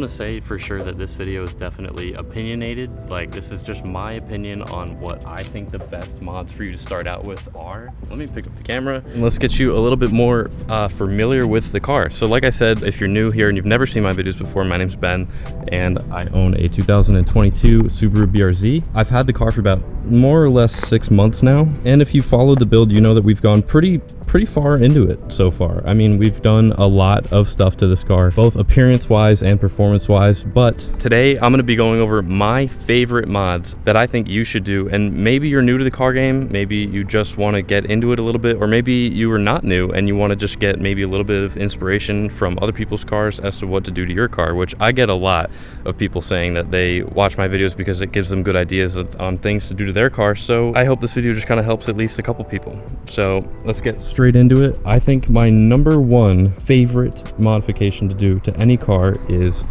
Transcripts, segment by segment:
want to say for sure that this video is definitely opinionated. Like, this is just my opinion on what I think the best mods for you to start out with are. Let me pick up the camera and let's get you a little bit more familiar with the car. So like I said, if you're new here and you've never seen my videos before, my name's Ben and I own a 2022 Subaru BRZ. I've had the car for about more or less 6 months now, and if you followed the build, you know that we've gone pretty far into it so far. I mean, we've done a lot of stuff to this car, both appearance wise and performance wise, but today I'm going to be going over my favorite mods that I think you should do. And maybe you're new to the car game, maybe you just want to get into it a little bit, or maybe you are not new and you want to just get maybe a little bit of inspiration from other people's cars as to what to do to your car, which I get a lot of people saying that they watch my videos because it gives them good ideas on things to do to their car. So I hope this video just kind of helps at least a couple people. So let's get straight into it. I think my number one favorite modification to do to any car is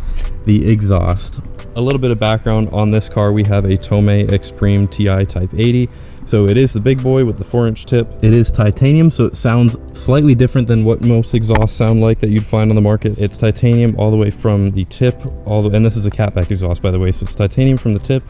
the exhaust. A little bit of background on this car: we have a Tomei Expreme TI Type 80. So it is the big boy with the 4-inch tip. It is titanium, so it sounds slightly different than what most exhausts sound like that you'd find on the market. It's titanium all the way from the tip, and this is a Catback exhaust, by the way. So it's titanium from the tip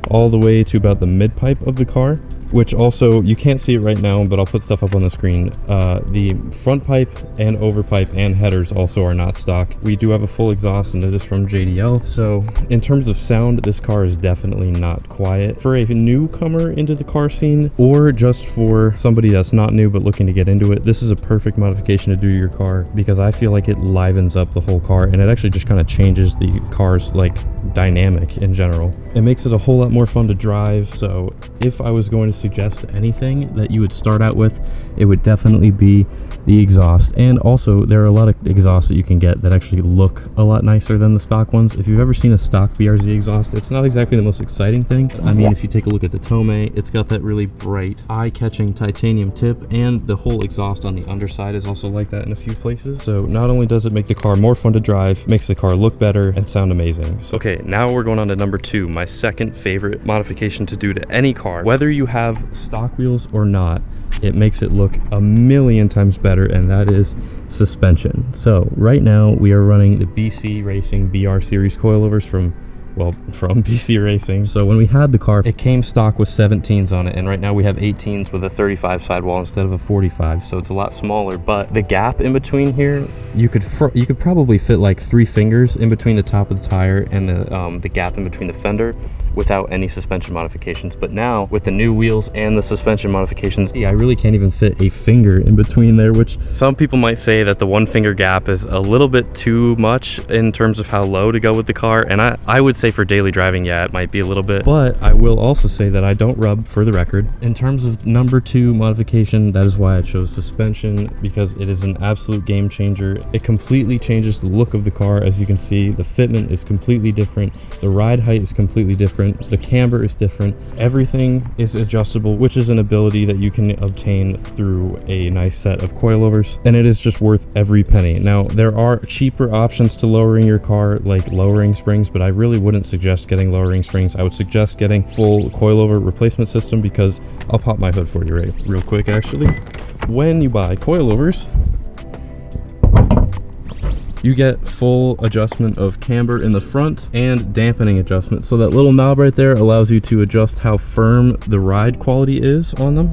all the way to about the mid pipe of the car, which also, you can't see it right now, but I'll put stuff up on the screen. The front pipe and over pipe and headers also are not stock. We do have a full exhaust, and it is from JDL. So in terms of sound, this car is definitely not quiet. For a newcomer into the car scene, or just for somebody that's not new but looking to get into it, this is a perfect modification to do to your car, because I feel like it livens up the whole car, and it actually just kind of changes the car's like dynamic in general. It makes it a whole lot more fun to drive. So if I was going to suggest anything that you would start out with, it would definitely be the exhaust. And also, there are a lot of exhausts that you can get that actually look a lot nicer than the stock ones. If you've ever seen a stock BRZ exhaust, it's not exactly the most exciting thing. I mean, if you take a look at the Tomei, it's got that really bright, eye-catching titanium tip, and the whole exhaust on the underside is also like that in a few places. So not only does it make the car more fun to drive, makes the car look better and sound amazing. So, okay, now we're going on to number two, my second favorite modification to do to any car. Whether you have stock wheels or not, it makes it look a million times better, and that is suspension. So right now we are running the BC Racing BR series coilovers from BC Racing. So when we had the car, it came stock with 17s on it, and right now we have 18s with a 35 sidewall instead of a 45, so it's a lot smaller. But the gap in between here, you could probably fit like 3 fingers in between the top of the tire and the gap in between the fender without any suspension modifications. But now with the new wheels and the suspension modifications, I really can't even fit a finger in between there, which some people might say that the 1 finger gap is a little bit too much in terms of how low to go with the car, and I would say for daily driving, yeah, it might be a little bit, but I will also say that I don't rub, for the record. In terms of number 2 modification, that is why I chose suspension, because it is an absolute game changer. It completely changes the look of the car. As you can see, the fitment is completely different, the ride height is completely different, the camber is different, everything is adjustable, which is an ability that you can obtain through a nice set of coilovers, and it is just worth every penny. Now, there are cheaper options to lowering your car, like lowering springs, but I really wouldn't suggest getting lowering springs. I would suggest getting full coilover replacement system, because I'll pop my hood for you real quick actually. When you buy coilovers, you get full adjustment of camber in the front and dampening adjustment. So that little knob right there allows you to adjust how firm the ride quality is on them,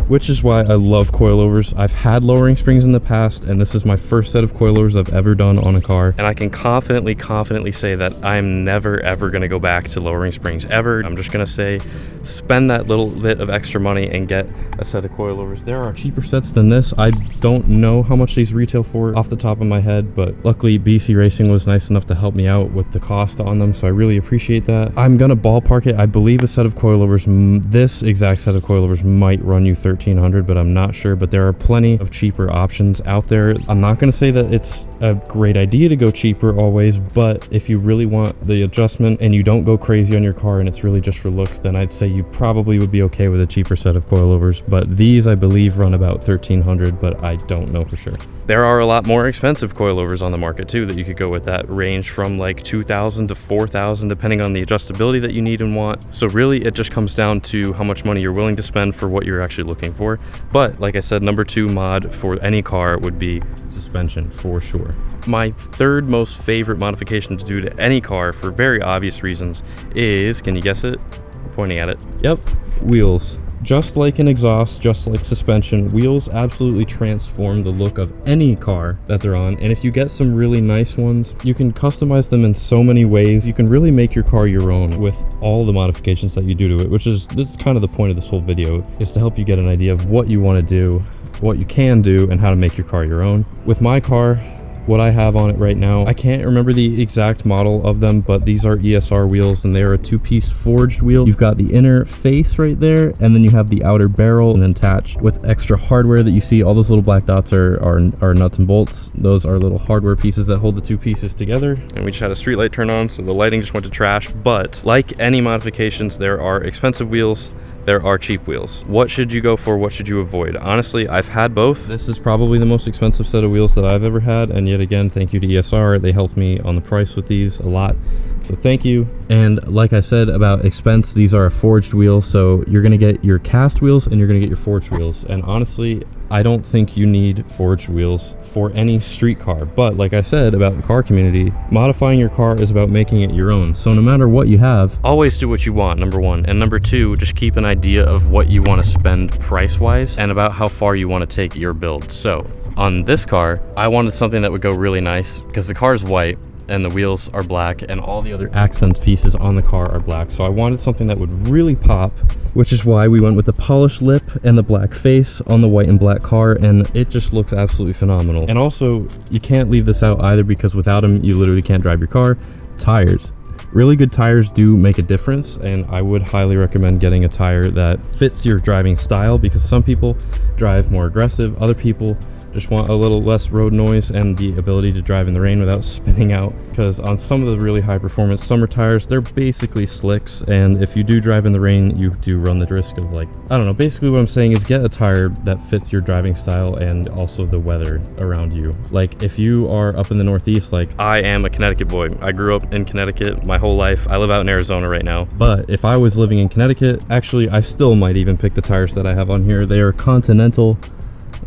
which is why I love coilovers. I've had lowering springs in the past, and this is my first set of coilovers I've ever done on a car, and I can confidently say that I'm never ever gonna go back to lowering springs ever. I'm just gonna say, spend that little bit of extra money and get a set of coilovers. There are cheaper sets than this. I don't know how much these retail for off the top of my head, but luckily BC Racing was nice enough to help me out with the cost on them, so I really appreciate that. I'm gonna ballpark it. I believe a set of coilovers, this exact set of coilovers, might run you $1,300, but I'm not sure. But there are plenty of cheaper options out there. I'm not going to say that it's a great idea to go cheaper always, but if you really want the adjustment and you don't go crazy on your car and it's really just for looks, then I'd say you probably would be okay with a cheaper set of coilovers. But these, I believe, run about $1,300, but I don't know for sure. There are a lot more expensive coilovers on the market too that you could go with, that range from like $2,000 to $4,000 depending on the adjustability that you need and want. So really it just comes down to how much money you're willing to spend for what you're actually looking looking for. But like I said, number 2 mod for any car would be suspension for sure. My third most favorite modification to do to any car, for very obvious reasons, is, can you guess it? I'm pointing at it. Yep, wheels. Just like an exhaust, just like suspension, wheels absolutely transform the look of any car that they're on. And if you get some really nice ones, you can customize them in so many ways. You can really make your car your own with all the modifications that you do to it, this is kind of the point of this whole video, is to help you get an idea of what you want to do, what you can do, and how to make your car your own. With my car, what I have on it right now, I can't remember the exact model of them, but these are ESR wheels, and they are a 2-piece forged wheel. You've got the inner face right there, and then you have the outer barrel, and attached with extra hardware that you see. All those little black dots are nuts and bolts. Those are little hardware pieces that hold the 2 pieces together. And we just had a street light turn on, so the lighting just went to trash. But like any modifications, there are expensive wheels, there are cheap wheels. What should you go for? What should you avoid? Honestly, I've had both. This is probably the most expensive set of wheels that I've ever had, and yet again, thank you to ESR. They helped me on the price with these a lot, so thank you. And like I said about expense, these are a forged wheel, so you're gonna get your cast wheels and you're gonna get your forged wheels. And honestly, I don't think you need forged wheels for any street car. But like I said about the car community, modifying your car is about making it your own. So no matter what you have, always do what you want, number 1. And number 2, just keep an idea of what you want to spend price-wise and about how far you want to take your build. So on this car, I wanted something that would go really nice because the car is white and the wheels are black and all the other accent pieces on the car are black. So I wanted something that would really pop, which is why we went with the polished lip and the black face on the white and black car, and it just looks absolutely phenomenal. And also, you can't leave this out either, because without them, you literally can't drive your car. Tires. Really good tires do make a difference, and I would highly recommend getting a tire that fits your driving style, because some people drive more aggressive, other people just want a little less road noise and the ability to drive in the rain without spinning out. Because on some of the really high performance summer tires, they're basically slicks, and if you do drive in the rain, you do run the risk of, like, I don't know, basically what I'm saying is get a tire that fits your driving style and also the weather around you. Like if you are up in the Northeast, like I am a Connecticut boy, I grew up in Connecticut my whole life. I live out in Arizona right now, but if I was living in Connecticut, actually I still might even pick the tires that I have on here. They are Continental.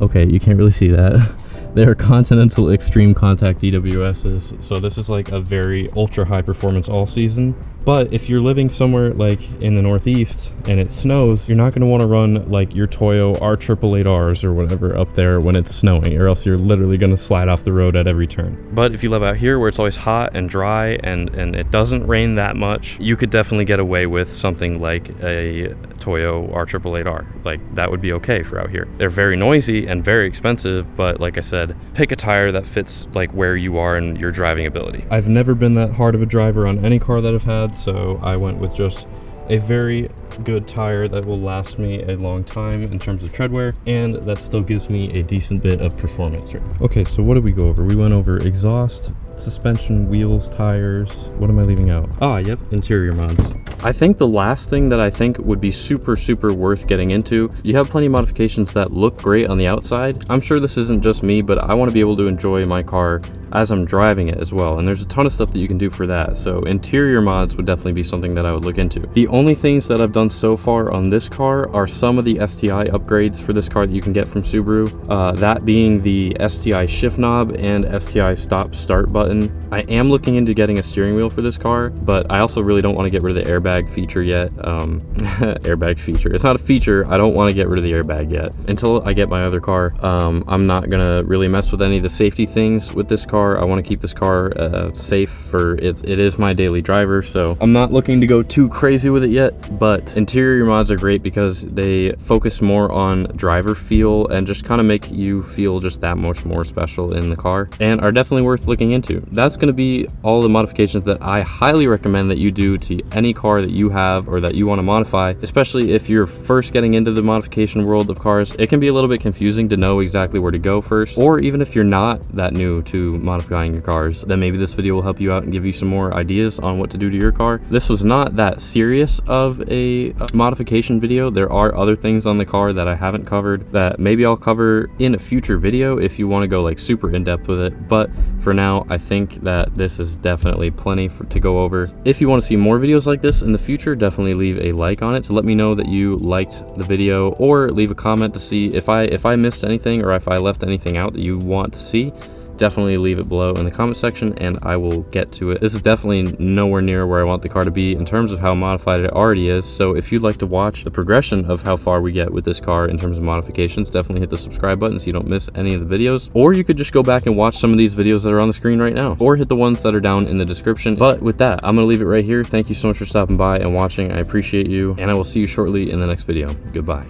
Okay, you can't really see that. They're Continental Extreme Contact DWSs, so this is like a very ultra high performance all season. But if you're living somewhere like in the Northeast and it snows, you're not going to want to run like your Toyo R888Rs or whatever up there when it's snowing, or else you're literally going to slide off the road at every turn. But if you live out here where it's always hot and dry and it doesn't rain that much, you could definitely get away with something like a Toyo R888R. Like that would be okay for out here. They're very noisy and very expensive, but like I said, pick a tire that fits like where you are and your driving ability. I've never been that hard of a driver on any car that I've had, so I went with just a very good tire that will last me a long time in terms of tread wear, and that still gives me a decent bit of performance. Okay, so what did we go over? We went over exhaust, suspension, wheels, tires. What am I leaving out? Ah, yep, interior mods. I think the last thing that I think would be super worth getting into, you have plenty of modifications that look great on the outside. I'm sure this isn't just me, but I want to be able to enjoy my car as I'm driving it as well, and there's a ton of stuff that you can do for that. So interior mods would definitely be something that I would look into. The only things that I've done so far on this car are some of the STI upgrades for this car that you can get from Subaru, that being the STI shift knob and STI stop start button. I am looking into getting a steering wheel for this car, but I also really don't want to get rid of the airbag feature yet. Airbag feature, it's not a feature. I don't want to get rid of the airbag yet until I get my other car. I'm not gonna really mess with any of the safety things with this car. I want to keep this car safe for it is my daily driver, so I'm not looking to go too crazy with it yet. But interior mods are great because they focus more on driver feel and just kind of make you feel just that much more special in the car, and are definitely worth looking into. That's going to be all the modifications that I highly recommend that you do to any car that you have or that you want to modify, especially if you're first getting into the modification world of cars. It can be a little bit confusing to know exactly where to go first, or even if you're not that new to modifying your cars, then maybe this video will help you out and give you some more ideas on what to do to your car. This was not that serious of a modification video. There are other things on the car that I haven't covered that maybe I'll cover in a future video if you want to go like super in depth with it, but for now I think that this is definitely plenty to go over. If you want to see more videos like this in in the future, definitely leave a like on it to let me know that you liked the video, or leave a comment to see if I missed anything or if I left anything out that you want to see. Definitely leave it below in the comment section and I will get to it. This is definitely nowhere near where I want the car to be in terms of how modified it already is. So if you'd like to watch the progression of how far we get with this car in terms of modifications, definitely hit the subscribe button so you don't miss any of the videos. Or you could just go back and watch some of these videos that are on the screen right now, or hit the ones that are down in the description. But with that, I'm gonna leave it right here. Thank you so much for stopping by and watching. I appreciate you, and I will see you shortly in the next video. Goodbye.